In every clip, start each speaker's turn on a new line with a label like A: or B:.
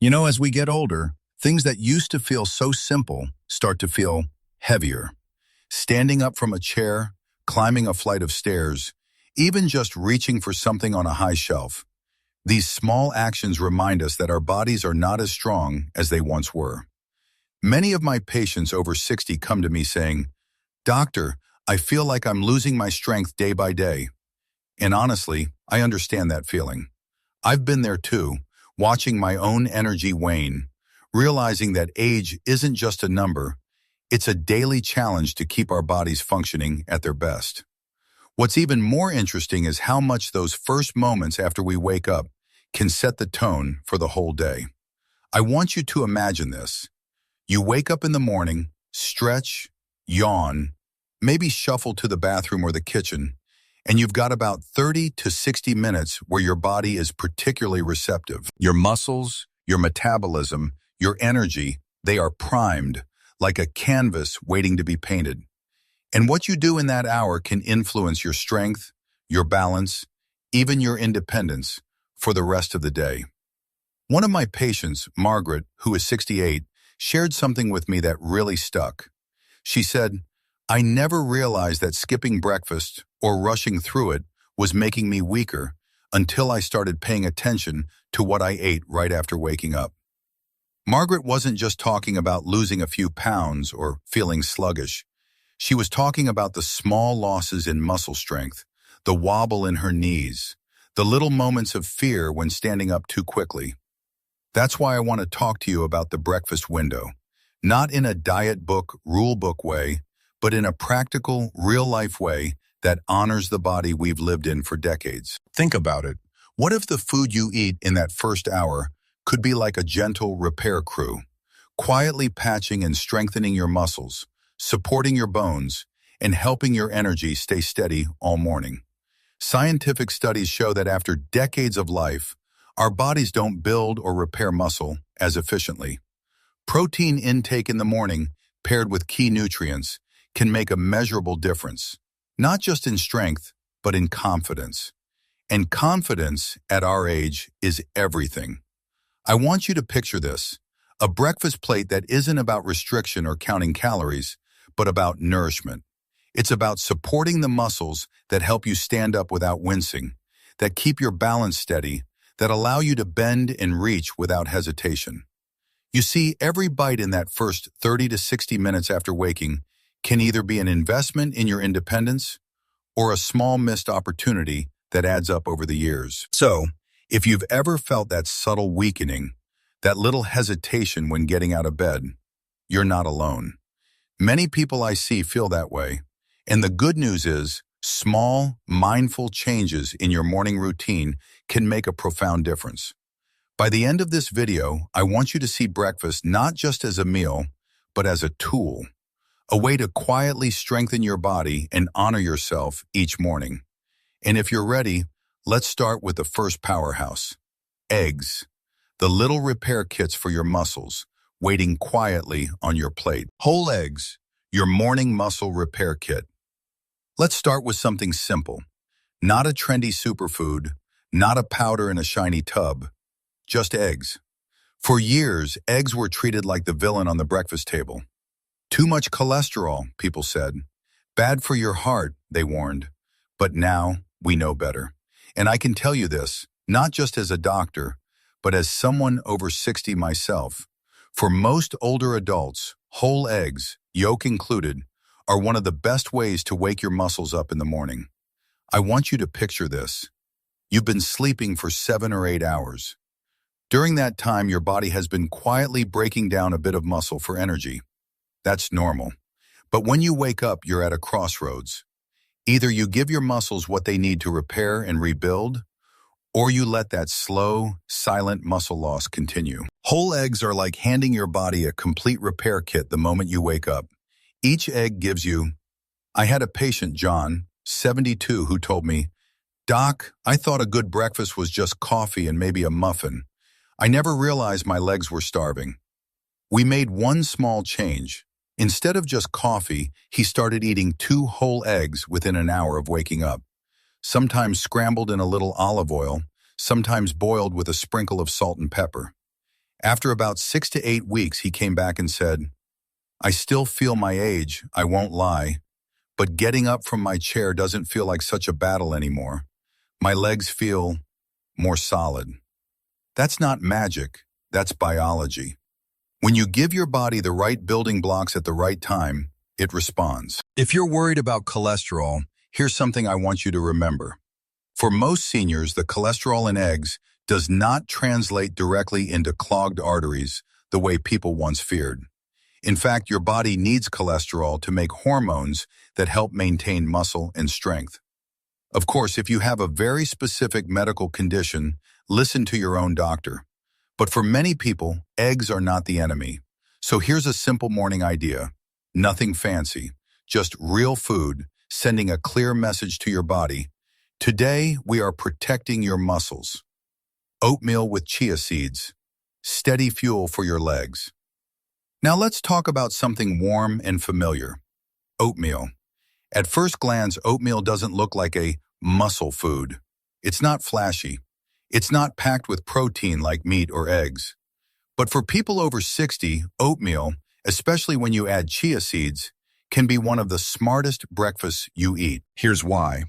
A: As we get older, things that used to feel so simple start to feel heavier. Standing up from a chair, climbing a flight of stairs, even just reaching for something on a high shelf. These small actions remind us that our bodies are not as strong as they once were. Many of my patients over 60 come to me saying, "Doctor, I feel like I'm losing my strength day by day." And honestly, I understand that feeling. I've been there too, watching my own energy wane, realizing that age isn't just a number, it's a daily challenge to keep our bodies functioning at their best. What's even more interesting is how much those first moments after we wake up can set the tone for the whole day. I want you to imagine this. You wake up in the morning, stretch, yawn, maybe shuffle to the bathroom or the kitchen, and you've got about 30 to 60 minutes where your body is particularly receptive. Your muscles, your metabolism, your energy, they are primed, like a canvas waiting to be painted. And what you do in that hour can influence your strength, your balance, even your independence for the rest of the day. One of my patients, Margaret, who is 68, shared something with me that really stuck. She said, "I never realized that skipping breakfast or rushing through it was making me weaker until I started paying attention to what I ate right after waking up." Margaret wasn't just talking about losing a few pounds or feeling sluggish. She was talking about the small losses in muscle strength, the wobble in her knees, the little moments of fear when standing up too quickly. That's why I want to talk to you about the breakfast window, not in a diet book, rule book way, but in a practical, real-life way that honors the body we've lived in for decades. Think about it. What if the food you eat in that first hour could be like a gentle repair crew, quietly patching and strengthening your muscles, supporting your bones, and helping your energy stay steady all morning? Scientific studies show that after decades of life, our bodies don't build or repair muscle as efficiently. Protein intake in the morning, paired with key nutrients, can make a measurable difference, not just in strength, but in confidence. And confidence at our age is everything. I want you to picture this, a breakfast plate that isn't about restriction or counting calories, but about nourishment. It's about supporting the muscles that help you stand up without wincing, that keep your balance steady, that allow you to bend and reach without hesitation. You see, every bite in that first 30 to 60 minutes after waking can either be an investment in your independence or a small missed opportunity that adds up over the years. So, if you've ever felt that subtle weakening, that little hesitation when getting out of bed, you're not alone. Many people I see feel that way, and the good news is small, mindful changes in your morning routine can make a profound difference. By the end of this video, I want you to see breakfast not just as a meal, but as a tool, a way to quietly strengthen your body and honor yourself each morning. And if you're ready, let's start with the first powerhouse, eggs, the little repair kits for your muscles, waiting quietly on your plate. Whole eggs, your morning muscle repair kit. Let's start with something simple, not a trendy superfood, not a powder in a shiny tub, just eggs. For years, eggs were treated like the villain on the breakfast table. Too much cholesterol, people said. Bad for your heart, they warned. But now, we know better. And I can tell you this, not just as a doctor, but as someone over 60 myself. For most older adults, whole eggs, yolk included, are one of the best ways to wake your muscles up in the morning. I want you to picture this. You've been sleeping for 7 or 8 hours. During that time, your body has been quietly breaking down a bit of muscle for energy. That's normal. But when you wake up, you're at a crossroads. Either you give your muscles what they need to repair and rebuild, or you let that slow, silent muscle loss continue. Whole eggs are like handing your body a complete repair kit the moment you wake up. Each egg gives you. I had a patient, John, 72, who told me, "Doc, I thought a good breakfast was just coffee and maybe a muffin. I never realized my legs were starving." We made one small change. Instead of just coffee, he started eating 2 whole eggs within an hour of waking up, sometimes scrambled in a little olive oil, sometimes boiled with a sprinkle of salt and pepper. After about 6 to 8 weeks, he came back and said, "I still feel my age, I won't lie, but getting up from my chair doesn't feel like such a battle anymore. My legs feel more solid." That's not magic, that's biology. When you give your body the right building blocks at the right time, it responds. If you're worried about cholesterol, here's something I want you to remember. For most seniors, the cholesterol in eggs does not translate directly into clogged arteries the way people once feared. In fact, your body needs cholesterol to make hormones that help maintain muscle and strength. Of course, if you have a very specific medical condition, listen to your own doctor. But for many people, eggs are not the enemy. So here's a simple morning idea. Nothing fancy, just real food, sending a clear message to your body. Today, we are protecting your muscles. Oatmeal with chia seeds, steady fuel for your legs. Now let's talk about something warm and familiar. Oatmeal. At first glance, oatmeal doesn't look like a muscle food. It's not flashy. It's not packed with protein like meat or eggs. But for people over 60, oatmeal, especially when you add chia seeds, can be one of the smartest breakfasts you eat. Here's why.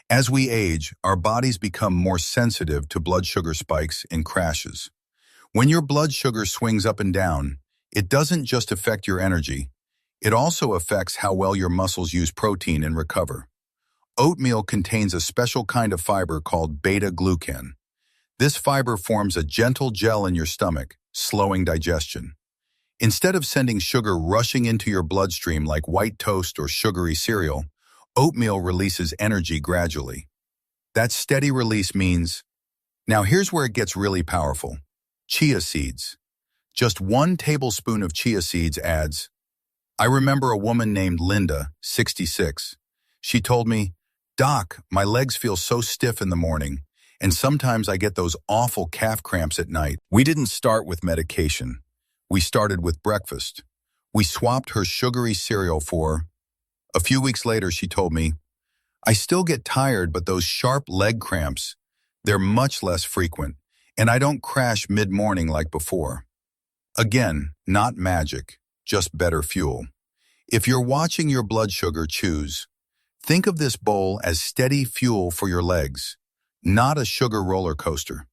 A: As we age, our bodies become more sensitive to blood sugar spikes and crashes. When your blood sugar swings up and down, it doesn't just affect your energy, it also affects how well your muscles use protein and recover. Oatmeal contains a special kind of fiber called beta-glucan. This fiber forms a gentle gel in your stomach, slowing digestion. Instead of sending sugar rushing into your bloodstream like white toast or sugary cereal, oatmeal releases energy gradually. That steady release means, now here's where it gets really powerful. Chia seeds. Just 1 tablespoon of chia seeds adds. I remember a woman named Linda, 66. She told me, "Doc, my legs feel so stiff in the morning, and sometimes I get those awful calf cramps at night." We didn't start with medication. We started with breakfast. We swapped her sugary cereal for. A few weeks later, she told me, "I still get tired, but those sharp leg cramps, they're much less frequent, and I don't crash mid-morning like before." Again, not magic, just better fuel. If you're watching your blood sugar choose, think of this bowl as steady fuel for your legs, not a sugar roller coaster.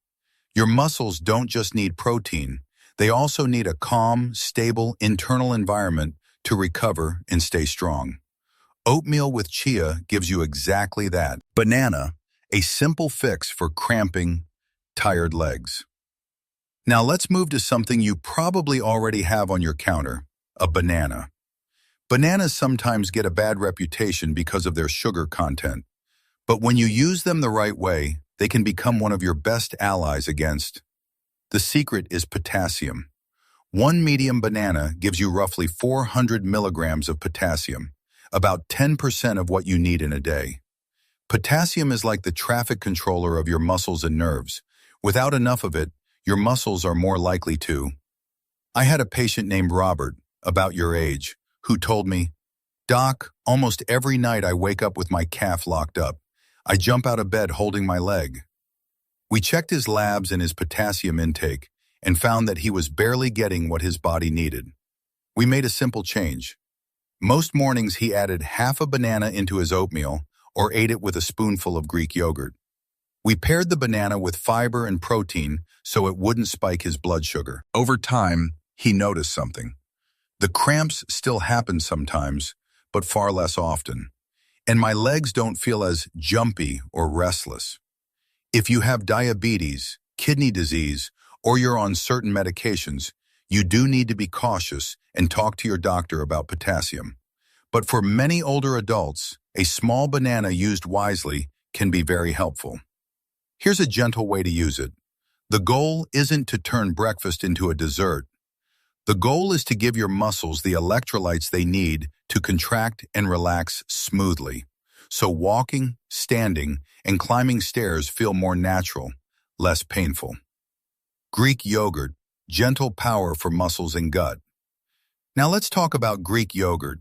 A: Your muscles don't just need protein, they also need a calm, stable internal environment to recover and stay strong. Oatmeal with chia gives you exactly that. Banana, a simple fix for cramping, tired legs. Now let's move to something you probably already have on your counter, a banana. Bananas sometimes get a bad reputation because of their sugar content, but when you use them the right way, they can become one of your best allies against. The secret is potassium. 1 medium banana gives you roughly 400 milligrams of potassium, about 10% of what you need in a day. Potassium is like the traffic controller of your muscles and nerves. Without enough of it, your muscles are more likely to. I had a patient named Robert, about your age, who told me, "Doc, almost every night I wake up with my calf locked up. I jump out of bed holding my leg." We checked his labs and his potassium intake and found that he was barely getting what his body needed. We made a simple change. Most mornings he added half a banana into his oatmeal or ate it with a spoonful of Greek yogurt. We paired the banana with fiber and protein so it wouldn't spike his blood sugar. Over time, he noticed something. The cramps still happen sometimes, but far less often. And my legs don't feel as jumpy or restless. If you have diabetes, kidney disease, or you're on certain medications, you do need to be cautious and talk to your doctor about potassium. But for many older adults, a small banana used wisely can be very helpful. Here's a gentle way to use it. The goal isn't to turn breakfast into a dessert. The goal is to give your muscles the electrolytes they need to contract and relax smoothly. So walking, standing, and climbing stairs feel more natural, less painful. Greek yogurt, gentle power for muscles and gut. Now let's talk about Greek yogurt.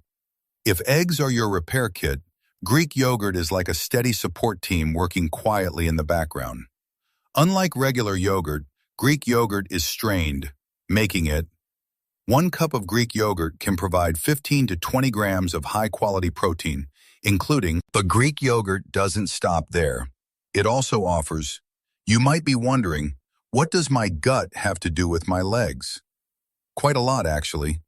A: If eggs are your repair kit, Greek yogurt is like a steady support team working quietly in the background. Unlike regular yogurt, Greek yogurt is strained, making it 1 cup of Greek yogurt can provide 15 to 20 grams of high-quality protein, including. But Greek yogurt doesn't stop there. It also offers, you might be wondering, what does my gut have to do with my legs? Quite a lot, actually.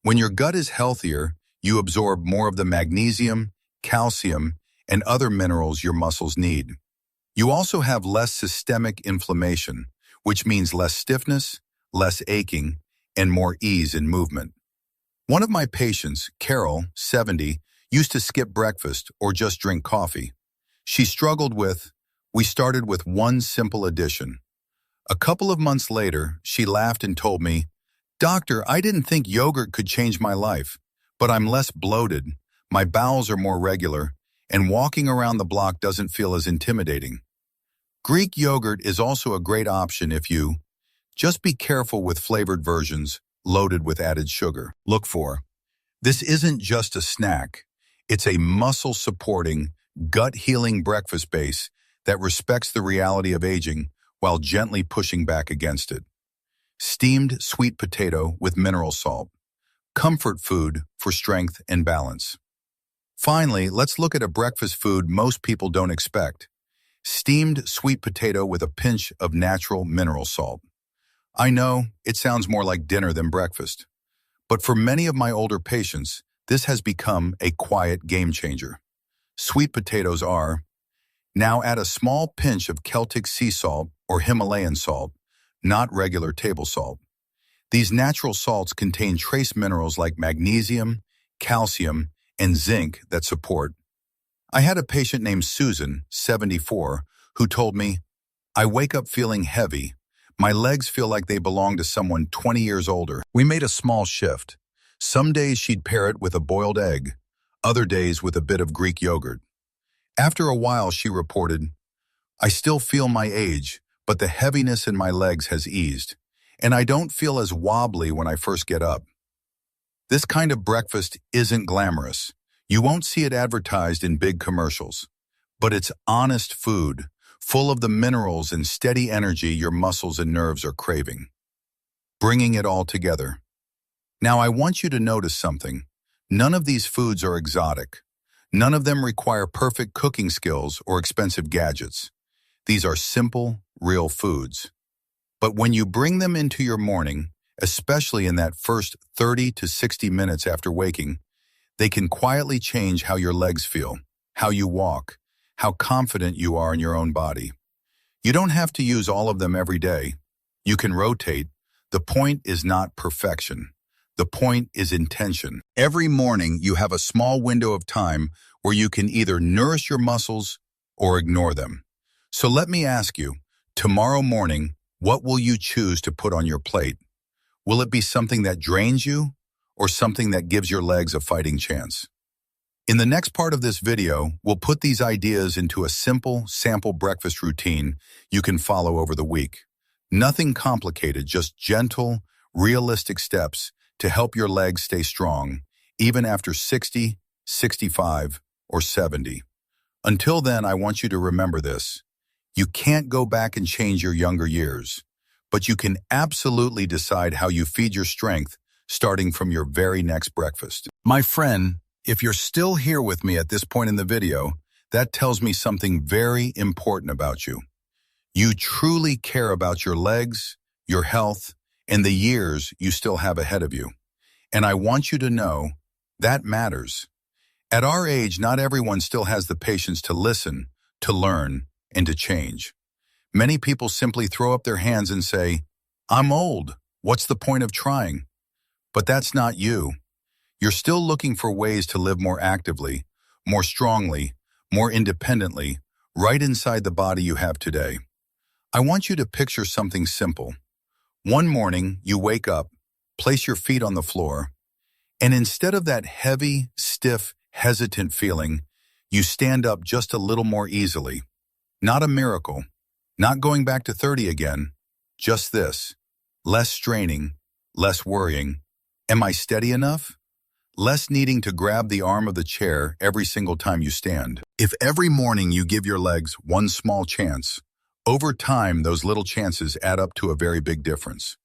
A: When your gut is healthier, you absorb more of the magnesium, calcium, and other minerals your muscles need. You also have less systemic inflammation, which means less stiffness, less aching, and more ease in movement. One of my patients, Carol, 70, used to skip breakfast or just drink coffee. She struggled with, we started with one simple addition. A couple of months later, she laughed and told me, "Doctor, I didn't think yogurt could change my life, but I'm less bloated, my bowels are more regular, and walking around the block doesn't feel as intimidating." Greek yogurt is also a great option if you just be careful with flavored versions loaded with added sugar. Look for, this isn't just a snack, it's a muscle-supporting, gut-healing breakfast base that respects the reality of aging while gently pushing back against it. Steamed sweet potato with mineral salt. Comfort food for strength and balance. Finally, let's look at a breakfast food most people don't expect. Steamed sweet potato with a pinch of natural mineral salt. I know, it sounds more like dinner than breakfast. But for many of my older patients, this has become a quiet game changer. Sweet potatoes are, now add a small pinch of Celtic sea salt or Himalayan salt, not regular table salt. These natural salts contain trace minerals like magnesium, calcium, and zinc that support. I had a patient named Susan, 74, who told me, "I wake up feeling heavy. My legs feel like they belong to someone 20 years older." We made a small shift. Some days she'd pair it with a boiled egg, other days with a bit of Greek yogurt. After a while, she reported, "I still feel my age, but the heaviness in my legs has eased, and I don't feel as wobbly when I first get up." This kind of breakfast isn't glamorous. You won't see it advertised in big commercials, but it's honest food, full of the minerals and steady energy your muscles and nerves are craving. Bringing it all together. Now I want you to notice something. None of these foods are exotic. None of them require perfect cooking skills or expensive gadgets. These are simple, real foods. But when you bring them into your morning, especially in that first 30 to 60 minutes after waking, they can quietly change how your legs feel, how you walk, how confident you are in your own body. You don't have to use all of them every day. You can rotate. The point is not perfection. The point is intention. Every morning, you have a small window of time where you can either nourish your muscles or ignore them. So let me ask you, tomorrow morning, what will you choose to put on your plate? Will it be something that drains you or something that gives your legs a fighting chance? In the next part of this video, we'll put these ideas into a simple sample breakfast routine you can follow over the week. Nothing complicated, just gentle, realistic steps to help your legs stay strong, even after 60, 65, or 70. Until then, I want you to remember this. You can't go back and change your younger years, but you can absolutely decide how you feed your strength starting from your very next breakfast. My friend, if you're still here with me at this point in the video, that tells me something very important about you. You truly care about your legs, your health, and the years you still have ahead of you. And I want you to know that matters. At our age, not everyone still has the patience to listen, to learn, and to change. Many people simply throw up their hands and say, "I'm old. What's the point of trying?" But that's not you. You're still looking for ways to live more actively, more strongly, more independently, right inside the body you have today. I want you to picture something simple. One morning, you wake up, place your feet on the floor, and instead of that heavy, stiff, hesitant feeling, you stand up just a little more easily. Not a miracle, not going back to 30 again, just this. Less straining, less worrying. Am I steady enough? Less needing to grab the arm of the chair every single time you stand. If every morning you give your legs one small chance, over time those little chances add up to a very big difference.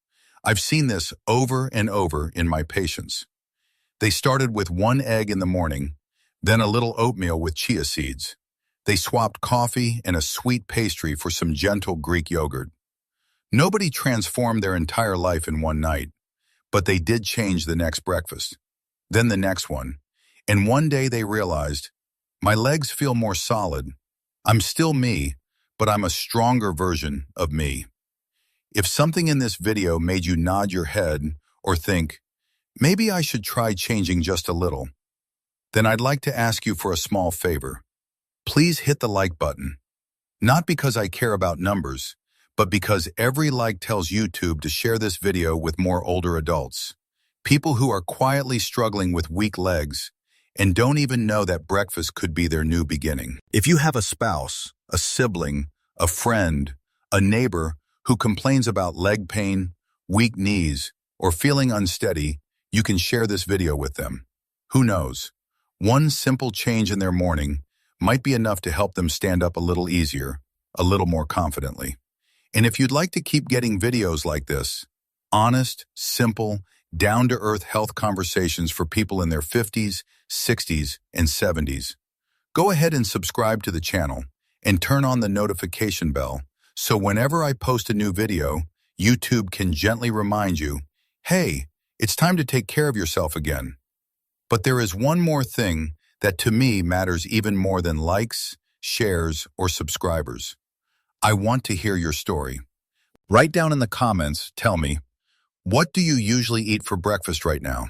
A: I've seen this over and over in my patients. They started with one egg in the morning, then a little oatmeal with chia seeds. They swapped coffee and a sweet pastry for some gentle Greek yogurt. Nobody transformed their entire life in one night, but they did change the next breakfast, then the next one. And one day they realized, my legs feel more solid. I'm still me, but I'm a stronger version of me. If something in this video made you nod your head or think, maybe I should try changing just a little, then I'd like to ask you for a small favor. Please hit the like button. Not because I care about numbers, but because every like tells YouTube to share this video with more older adults, people who are quietly struggling with weak legs and don't even know that breakfast could be their new beginning. If you have a spouse, a sibling, a friend, a neighbor who complains about leg pain, weak knees, or feeling unsteady, you can share this video with them. Who knows? One simple change in their morning might be enough to help them stand up a little easier, a little more confidently. And if you'd like to keep getting videos like this, honest, simple, down-to-earth health conversations for people in their 50s, 60s, and 70s, go ahead and subscribe to the channel and turn on the notification bell so whenever I post a new video, YouTube can gently remind you, hey, it's time to take care of yourself again. But there is one more thing that to me matters even more than likes, shares, or subscribers. I want to hear your story. Write down in the comments, tell me, what do you usually eat for breakfast right now?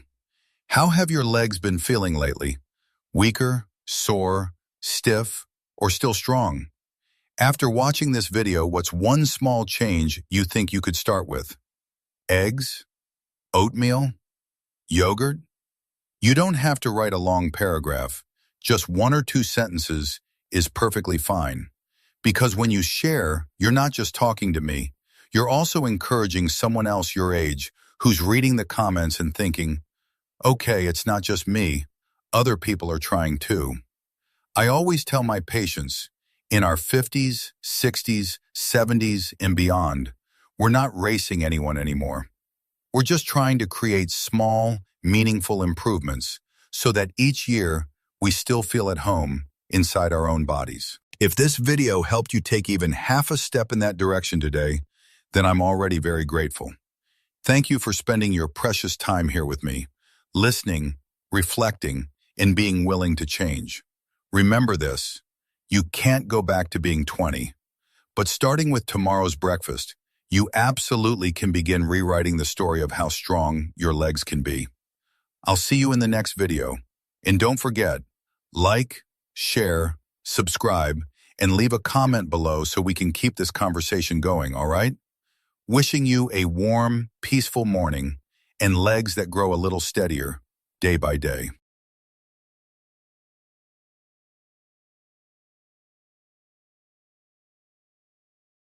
A: How have your legs been feeling lately? Weaker, sore, stiff, or still strong? After watching this video, what's one small change you think you could start with? Eggs? Oatmeal? Yogurt? You don't have to write a long paragraph. Just 1 or 2 sentences is perfectly fine. Because when you share, you're not just talking to me. You're also encouraging someone else your age who's reading the comments and thinking, okay, it's not just me. Other people are trying too. I always tell my patients, in our 50s, 60s, 70s, and beyond, we're not racing anyone anymore. We're just trying to create small, meaningful improvements so that each year we still feel at home inside our own bodies. If this video helped you take even half a step in that direction today, then I'm already very grateful. Thank you for spending your precious time here with me, listening, reflecting, and being willing to change. Remember this, you can't go back to being 20, but starting with tomorrow's breakfast, you absolutely can begin rewriting the story of how strong your legs can be. I'll see you in the next video, and don't forget, like, share, subscribe, and leave a comment below so we can keep this conversation going, all right? Wishing you a warm, peaceful morning and legs that grow a little steadier day by day.